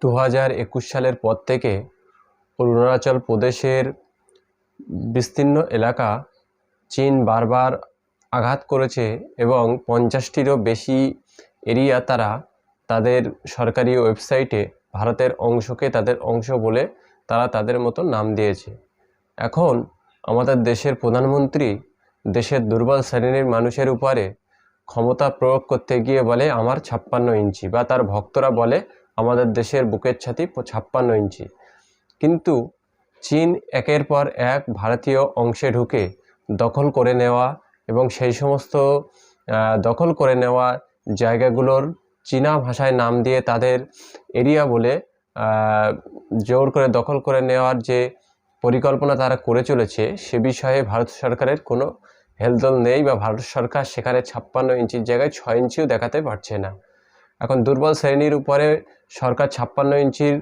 2021 সালের পর থেকে অরুণাচল প্রদেশের বিস্তীর্ণ এলাকা চীন বারবার আঘাত করেছে এবং 50টিরও বেশি এরিয়া তারা তাদের সরকারি ওয়েবসাইটে ভারতের অংশকে তাদের অংশ বলে তারা তাদের মতো নাম দিয়েছে। এখন আমাদের দেশের প্রধানমন্ত্রী দেশের দুর্বল শ্রেণীর মানুষের উপরে ক্ষমতা প্রয়োগ করতে গিয়ে বলে আমার 56 ইঞ্চি, বা তার ভক্তরা বলে আমাদের দেশের বুকের ছাতি 56 ইঞ্চি। কিন্তু চীন একের পর এক ভারতীয় অংশে ঢুকে দখল করে নেওয়া এবং সেই সমস্ত দখল করে নেওয়া জায়গাগুলোর চীনা ভাষায় নাম দিয়ে তাদের এরিয়া বলে জোর করে দখল করে নেওয়ার যে পরিকল্পনা তারা করে চলেছে, সে বিষয়ে ভারত সরকারের কোনো হেলদোল নেই, বা ভারত সরকার সেখানে 56 ইঞ্চির জায়গায় 6 ইঞ্চিও দেখাতে পারছে না। এখন দুর্বল শ্রেণীর উপরে সরকার 56 ইঞ্চির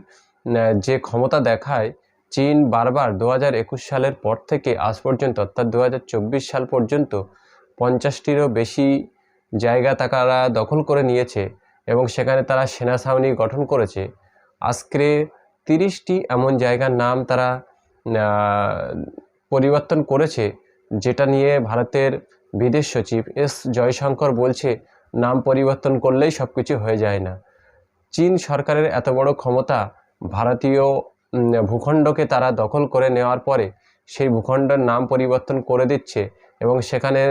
যে ক্ষমতা দেখায়, চীন বারবার 2021 সালের পর থেকে আজ পর্যন্ত অর্থাৎ 2024 সাল পর্যন্ত 50টিরও বেশি জায়গা তারা দখল করে নিয়েছে এবং সেখানে তারা সেনা ছাউনি গঠন করেছে। আজকে 30টি এমন জায়গার নাম তারা পরিবর্তন করেছে, যেটা নিয়ে ভারতের বিদেশ সচিব এস জয়শঙ্কর বলছে নাম পরিবর্তন করলেই সব কিছু হয়ে যায় না। চীন সরকারের এত বড় ক্ষমতা, ভারতীয় ভূখণ্ডকে তারা দখল করে নেওয়ার পরে সেই ভূখণ্ডের নাম পরিবর্তন করে দিচ্ছে এবং সেখানে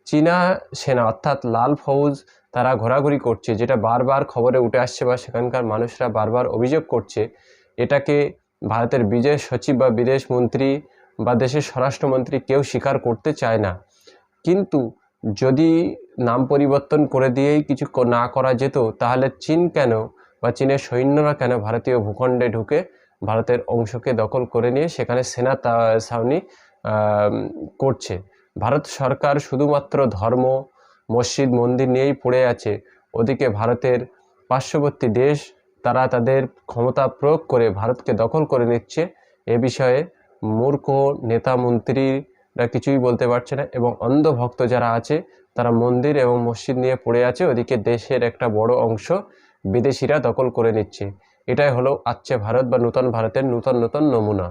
চীনা সেনা অর্থাৎ লাল ফৌজ তারা ঘোরাঘুরি করছে, যেটা বারবার খবরে উঠে আসছে বা সেখানকার মানুষরা বারবার অভিযোগ করছে। এটাকে ভারতের বিদেশ সচিব বা বিদেশ মন্ত্রী বা দেশের স্বরাষ্ট্রমন্ত্রী কেউ স্বীকার করতে চায় না। কিন্তু যদি নাম পরিবর্তন করে দিয়েই কিছু না করা যেত, তাহলে চীন কেন বা চীনের সৈন্যরা কেন ভারতীয় ভূখণ্ডে ঢুকে ভারতের অংশকে দখল করে নিয়ে সেখানে সেনা ছাউনি করছে? ভারত সরকার শুধুমাত্র ধর্ম, মসজিদ, মন্দির নিয়েই পড়ে আছে। ওদিকে ভারতের পার্শ্ববর্তী দেশ তারা তাদের ক্ষমতা প্রয়োগ করে ভারতকে দখল করে নিচ্ছে। এ বিষয়ে মূর্খ নেতা মন্ত্রীরা কিছুই বলতে পারছে না এবং অন্ধ ভক্ত যারা আছে তারা মন্দির এবং মসজিদ নিয়ে পড়ে আছে। ওদিকে দেশের একটা বড় অংশ বিদেশিরা দখল করে নিচ্ছে। এটাই হলো আজকে ভারত বা নূতন ভারতের নূতন নমুনা।